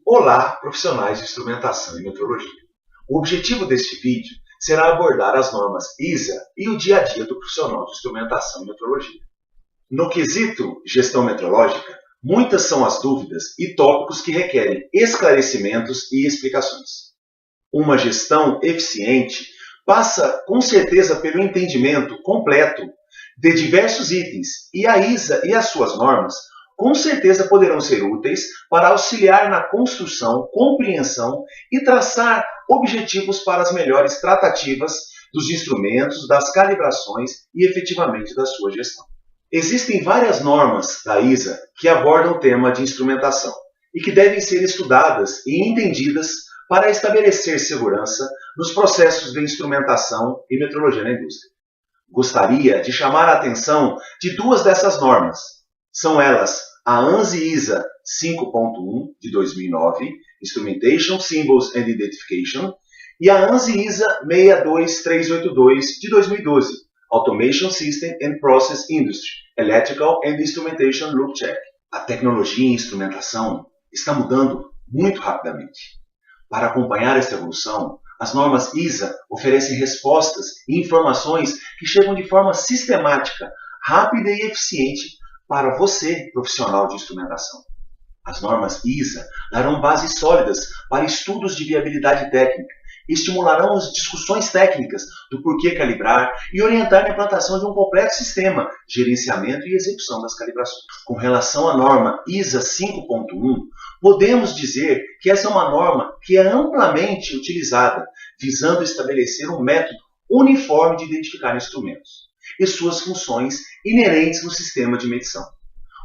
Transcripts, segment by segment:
Olá, profissionais de instrumentação e metrologia. O objetivo deste vídeo será abordar as normas ISA e o dia a dia do profissional de instrumentação e metrologia. No quesito gestão metrológica, muitas são as dúvidas e tópicos que requerem esclarecimentos e explicações. Uma gestão eficiente passa com certeza pelo entendimento completo de diversos itens, e a ISA e as suas normas com certeza poderão ser úteis para auxiliar na construção, compreensão e traçar objetivos para as melhores tratativas dos instrumentos, das calibrações e efetivamente da sua gestão. Existem várias normas da ISA que abordam o tema de instrumentação e que devem ser estudadas e entendidas para estabelecer segurança nos processos de instrumentação e metrologia na indústria. Gostaria de chamar a atenção de duas dessas normas. São elas a ANSI ISA 5.1 de 2009, Instrumentation, Symbols and Identification, e a ANSI ISA 62382 de 2012, Automation System and Process Industry, Electrical and Instrumentation Loop Check. A tecnologia em instrumentação está mudando muito rapidamente. Para acompanhar essa evolução, as normas ISA oferecem respostas e informações que chegam de forma sistemática, rápida e eficiente para você, profissional de instrumentação. As normas ISA darão bases sólidas para estudos de viabilidade técnica, estimularão as discussões técnicas do porquê calibrar e orientar na implantação de um complexo sistema, gerenciamento e execução das calibrações. Com relação à norma ISA 5.1, podemos dizer que essa é uma norma que é amplamente utilizada, visando estabelecer um método uniforme de identificar instrumentos e suas funções inerentes no sistema de medição,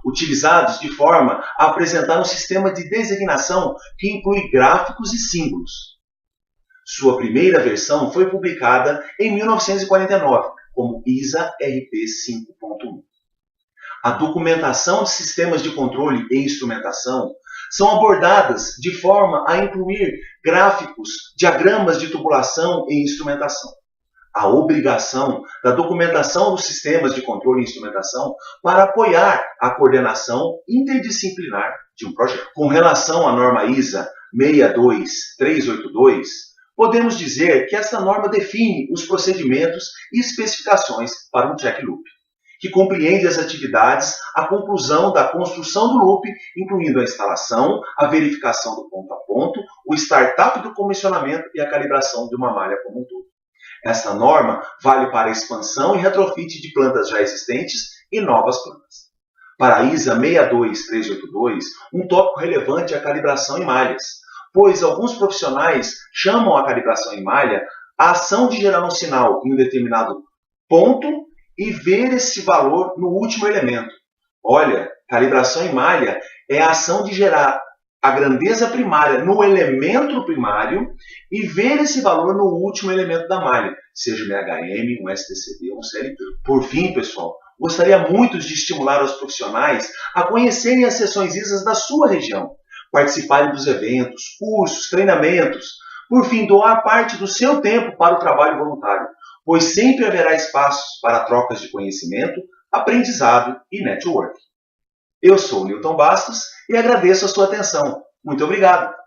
utilizados de forma a apresentar um sistema de designação que inclui gráficos e símbolos. Sua primeira versão foi publicada em 1949, como ISA RP 5.1. A documentação de sistemas de controle e instrumentação são abordadas de forma a incluir gráficos, diagramas de tubulação e instrumentação. A obrigação da documentação dos sistemas de controle e instrumentação para apoiar a coordenação interdisciplinar de um projeto. Com relação à norma ISA 62382, podemos dizer que esta norma define os procedimentos e especificações para um check loop, que compreende as atividades, a conclusão da construção do loop, incluindo a instalação, a verificação do ponto a ponto, o startup do comissionamento e a calibração de uma malha como um todo. Esta norma vale para a expansão e retrofit de plantas já existentes e novas plantas. Para a ISA 62382, um tópico relevante é a calibração em malhas, pois alguns profissionais chamam a calibração em malha a ação de gerar um sinal em um determinado ponto e ver esse valor no último elemento. Olha, calibração em malha é a ação de gerar a grandeza primária no elemento primário e ver esse valor no último elemento da malha, seja um MHM, um STCD ou um CLP. Por fim, pessoal, gostaria muito de estimular os profissionais a conhecerem as seções ISA da sua região, participarem dos eventos, cursos, treinamentos, por fim, doar parte do seu tempo para o trabalho voluntário, pois sempre haverá espaços para trocas de conhecimento, aprendizado e networking. Eu sou o Newton Bastos e agradeço a sua atenção. Muito obrigado!